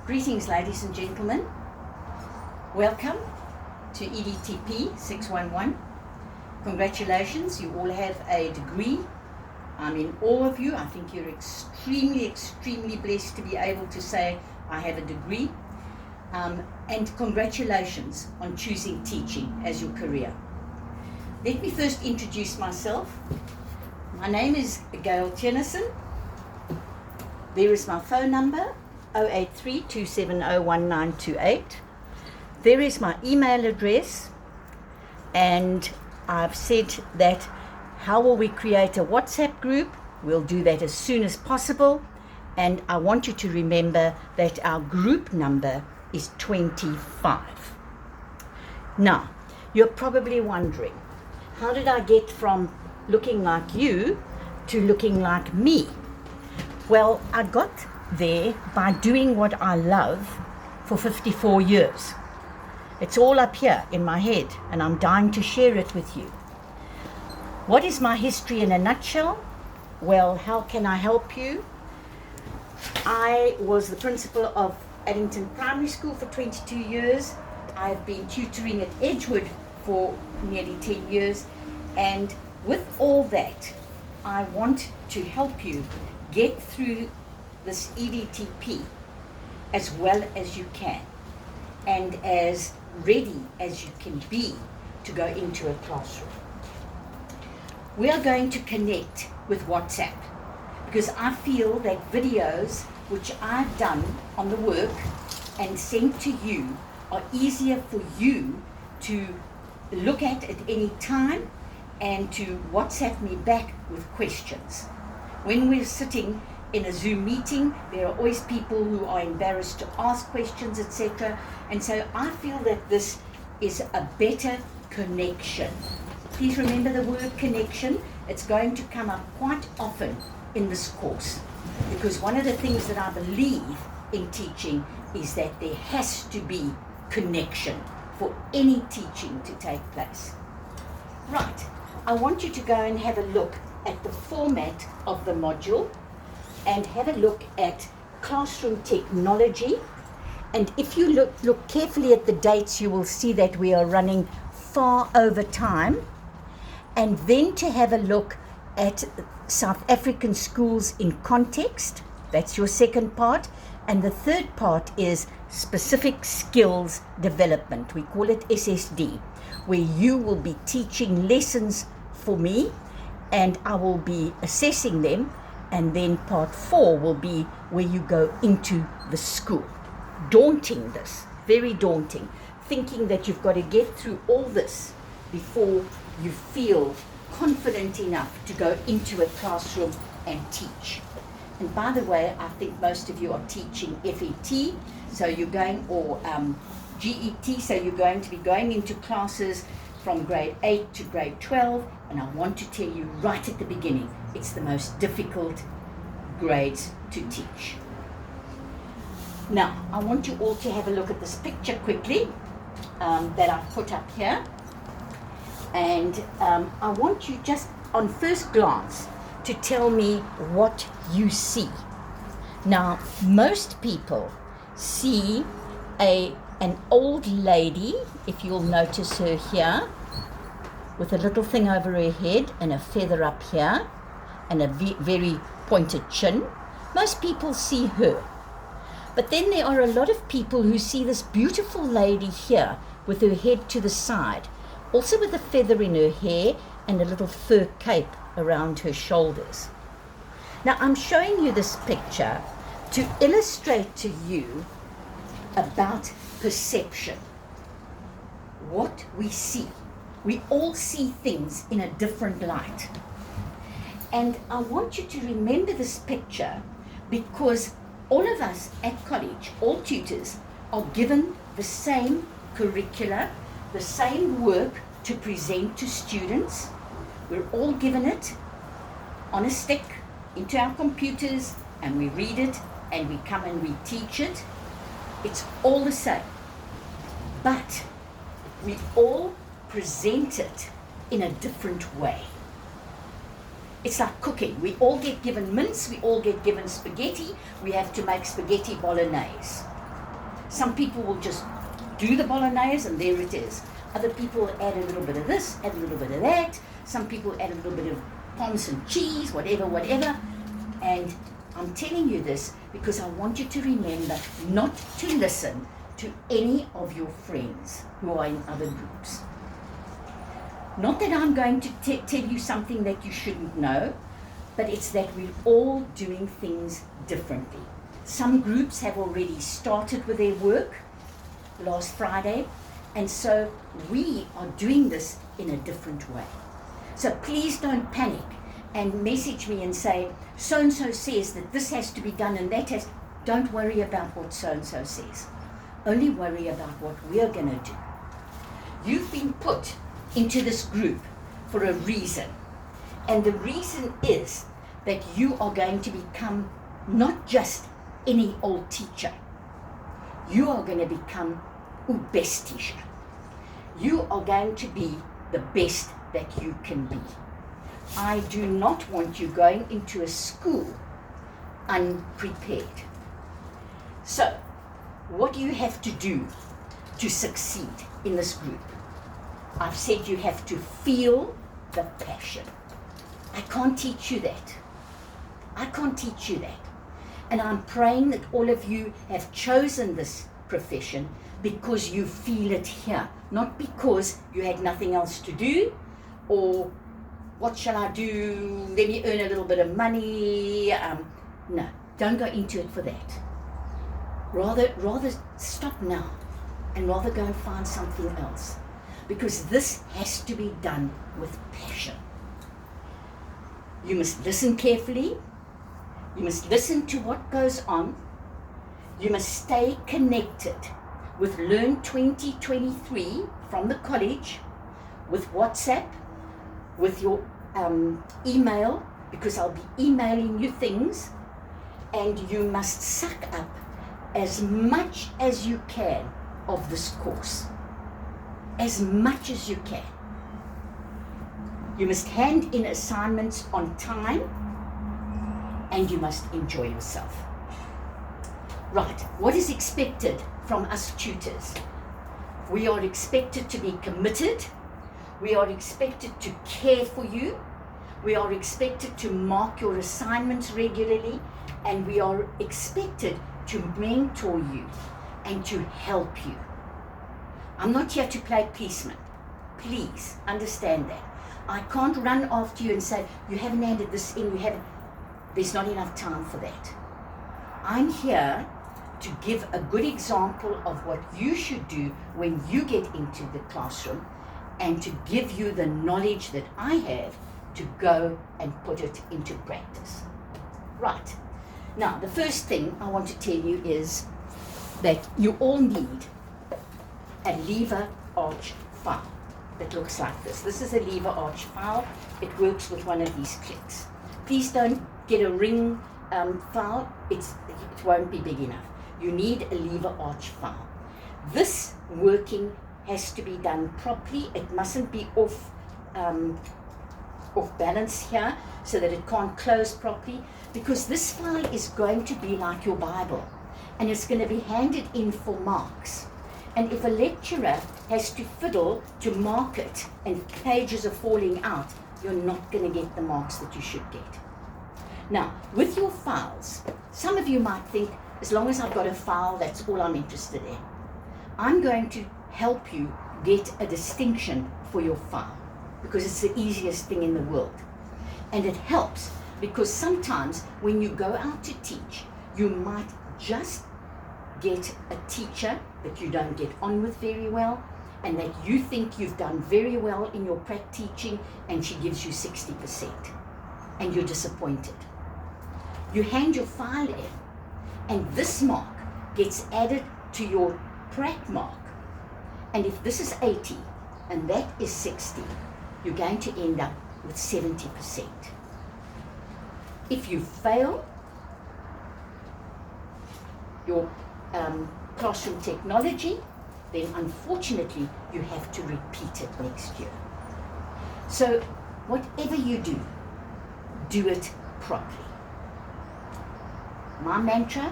Greetings, ladies and gentlemen. Welcome to EDTP 611. Congratulations, you all have a degree. I'm in awe of you. I think you're extremely blessed to be able to say, I have a degree. And congratulations on choosing teaching as your career. Let me first introduce myself. My name is Gr25. There is my phone number, 083-270-1928. There is my email address, and I've said that how will we create a WhatsApp group? We'll do that as soon as possible, and I want you to remember that our group number is 25. Now, you're probably wondering, how did I get from looking like you to looking like me? Well, I got there by doing what I love for 54 years. It's all up here in my head, and I'm dying to share it with you. What is my history in a nutshell? Well, how can I help you? I was the principal of Addington Primary School for 22 years. I've been tutoring at Edgewood for nearly 10 years. And with all that, I want to help you get through this EDTP as well as you can, and as ready as you can be to go into a classroom. We are going to connect with WhatsApp because I feel that videos which I've done on the work and sent to you are easier for you to look at any time and to WhatsApp me back with questions. When we're sitting in a Zoom meeting, there are always people who are embarrassed to ask questions, etc. And so I feel that this is a better connection. Please remember the word connection. It's going to come up quite often in this course, because one of the things that I believe in teaching is that there has to be connection for any teaching to take place. Right, I want you to go and have a look at the format of the module and have a look at classroom technology. And if you look carefully at the dates, you will see that we are running far over time. And then to have a look at South African schools in context. That's your second part. And the third part is specific skills development. We call it SSD, where you will be teaching lessons for me, and I will be assessing them. And then part 4 will be where you go into the school. Daunting, this, very daunting. Thinking that you've got to get through all this before you feel confident enough to go into a classroom and teach. And by the way, I think most of you are teaching FET, so you're going, or GET, so you're going to be going into classes from grade 8 to grade 12, and I want to tell you right at the beginning, it's the most difficult grades to teach. Now, I want you all to have a look at this picture quickly that I've put up here. And I want you just on first glance to tell me what you see. Now, most people see an old lady, if you'll notice her here, with a little thing over her head and a feather up here and a very pointed chin. Most people see her. But then there are a lot of people who see this beautiful lady here with her head to the side, also with a feather in her hair and a little fur cape around her shoulders. Now, I'm showing you this picture to illustrate to you about perception, what we see. We all see things in a different light. And I want you to remember this picture because all of us at college, all tutors, are given the same curricula, the same work to present to students. We're all given it on a stick into our computers, and we read it and we come and we teach it. It's all the same. But we all present it in a different way. It's like cooking. We all get given mince, we all get given spaghetti, we have to make spaghetti bolognese. Some people will just do the bolognese and there it is. Other people will add a little bit of this, add a little bit of that. Some people add a little bit of pommes and cheese, whatever. And I'm telling you this because I want you to remember not to listen to any of your friends who are in other groups. Not that I'm going to tell you something that you shouldn't know, but it's that we're all doing things differently. Some groups have already started with their work last Friday, and so we are doing this in a different way. So please don't panic and message me and say, so-and-so says that this has to be done and that has. Don't worry about what so-and-so says. Only worry about what we're going to do. You've been put into this group for a reason. And the reason is that you are going to become not just any old teacher. You are going to become the best teacher. You are going to be the best that you can be. I do not want you going into a school unprepared. So, what do you have to do to succeed in this group? I've said you have to feel the passion. I can't teach you that. I can't teach you that. And I'm praying that all of you have chosen this profession because you feel it here, not because you had nothing else to do or what shall I do, let me earn a little bit of money. No, don't go into it for that. Rather stop now and rather go and find something else, because this has to be done with passion. You must listen carefully. You must listen to what goes on. You must stay connected with Learn 2023 from the college, with WhatsApp, with your email, because I'll be emailing you things, and you must suck up as much as you can of this course. As much as you can. You must hand in assignments on time, and you must enjoy yourself. Right, what is expected from us tutors? We are expected to be committed. We are expected to care for you. We are expected to mark your assignments regularly, and we are expected to mentor you and to help you. I'm not here to play policeman. Please understand that. I can't run after you and say, you haven't handed this in, you haven't. There's not enough time for that. I'm here to give a good example of what you should do when you get into the classroom, and to give you the knowledge that I have to go and put it into practice. Right. Now, the first thing I want to tell you is that you all need a lever arch file that looks like this. This is a lever arch file. It works with one of these clicks. Please don't get a ring file. It won't be big enough. You need a lever arch file. This working has to be done properly. It mustn't be off balance here so that it can't close properly, because this file is going to be like your Bible, and it's going to be handed in for marks. And if a lecturer has to fiddle to mark it and pages are falling out, you're not going to get the marks that you should get. Now, with your files, some of you might think, as long as I've got a file, that's all I'm interested in. I'm going to help you get a distinction for your file, because it's the easiest thing in the world. And it helps because sometimes when you go out to teach, you might just get a teacher that you don't get on with very well, and that you think you've done very well in your prac teaching, and she gives you 60%, and you're disappointed. You hand your file in, and this mark gets added to your prac mark. And if this is 80 and that is 60, you're going to end up with 70%. If you fail your classroom technology, then unfortunately you have to repeat it next year. So whatever you do, do it properly. My mantra: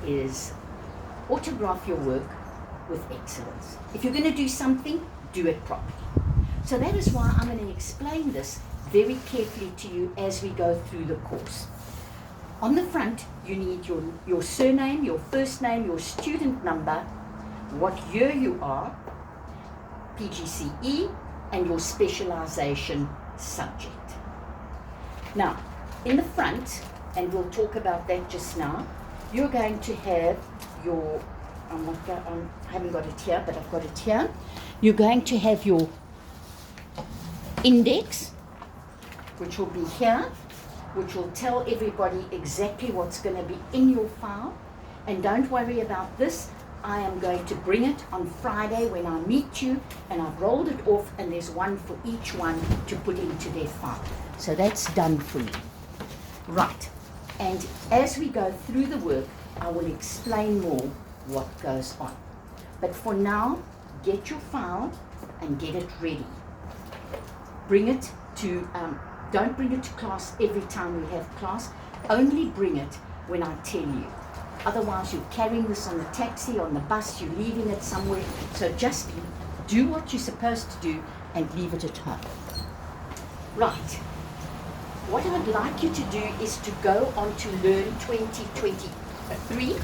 is autograph your work with excellence. If you're going to do something, do it properly. So that is why I'm going to explain this very carefully to you as we go through the course. On the front, you need your surname, your first name, your student number, what year you are, PGCE, and your specialization subject. Now, in the front, and we'll talk about that just now, you're going to have your, I haven't got it here, but I've got it here. You're going to have your index, which will be here, which will tell everybody exactly what's going to be in your file. And don't worry about this. I am going to bring it on Friday when I meet you, and I've rolled it off, and there's one for each one to put into their file. So that's done for you. Right. And as we go through the work, I will explain more what goes on. But for now, get your file and get it ready. Bring it to, don't bring it to class every time we have class. Only bring it when I tell you. Otherwise, you're carrying this on the taxi, on the bus, you're leaving it somewhere. So just do what you're supposed to do and leave it at home. Right. What I'd like you to do is to go on to Learn 2023.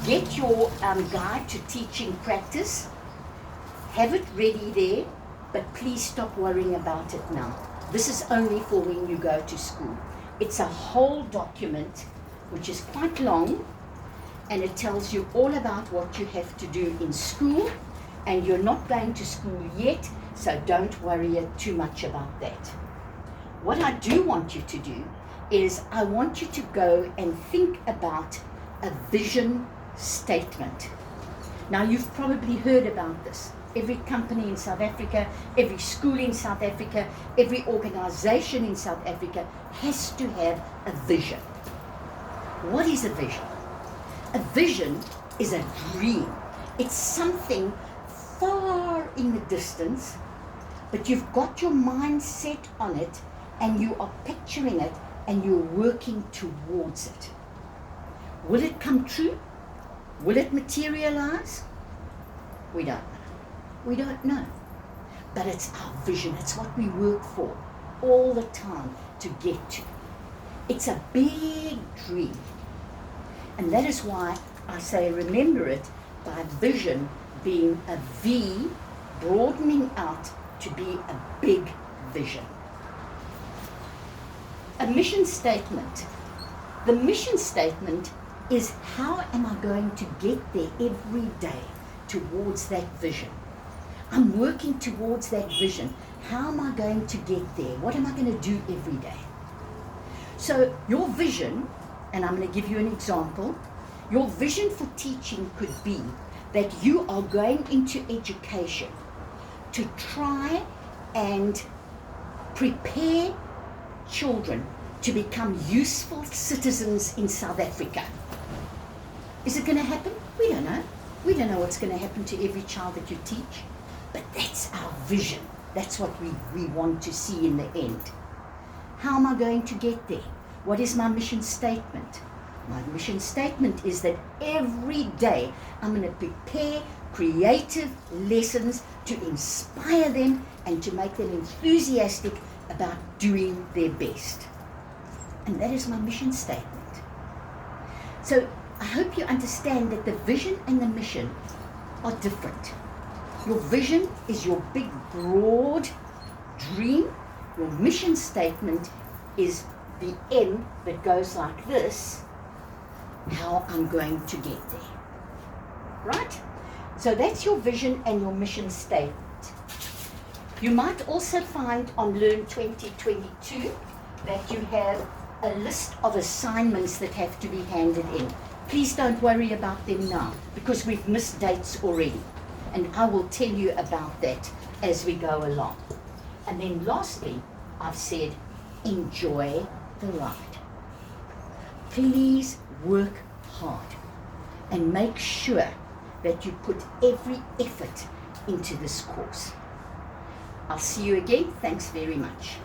Get your guide to teaching practice. Have it ready there, but please stop worrying about it now. This is only for when you go to school. It's a whole document, which is quite long, and it tells you all about what you have to do in school, and you're not going to school yet, so don't worry too much about that. What I do want you to do is I want you to go and think about a vision statement. Now, you've probably heard about this. Every company in South Africa, every school in South Africa, every organization in South Africa has to have a vision. What is a vision? A vision is a dream. It's something far in the distance, but you've got your mind set on it, and you are picturing it, and you're working towards it. Will it come true? Will it materialize? We don't know. We don't know. But it's our vision. It's what we work for all the time to get to. It's a big dream. And that is why I say remember it by vision being a V broadening out to be a big vision. A mission statement. The mission statement is how am I going to get there every day towards that vision? I'm working towards that vision. How am I going to get there? What am I going to do every day? So your vision, and I'm going to give you an example, your vision for teaching could be that you are going into education to try and prepare children to become useful citizens in South Africa. Is it going to happen? We don't know. We don't know what's going to happen to every child that you teach. But that's our vision. That's what we want to see in the end. How am I going to get there? What is my mission statement? My mission statement is that every day I'm going to prepare creative lessons to inspire them and to make them enthusiastic about doing their best. And that is my mission statement. So I hope you understand that the vision and the mission are different. Your vision is your big, broad dream. Your mission statement is the M that goes like this, how I'm going to get there. Right? So that's your vision and your mission statement. You might also find on Learn 2022 that you have a list of assignments that have to be handed in. Please don't worry about them now because we've missed dates already. And I will tell you about that as we go along. And then lastly, I've said, enjoy the ride. Please work hard and make sure that you put every effort into this course. I'll see you again. Thanks very much.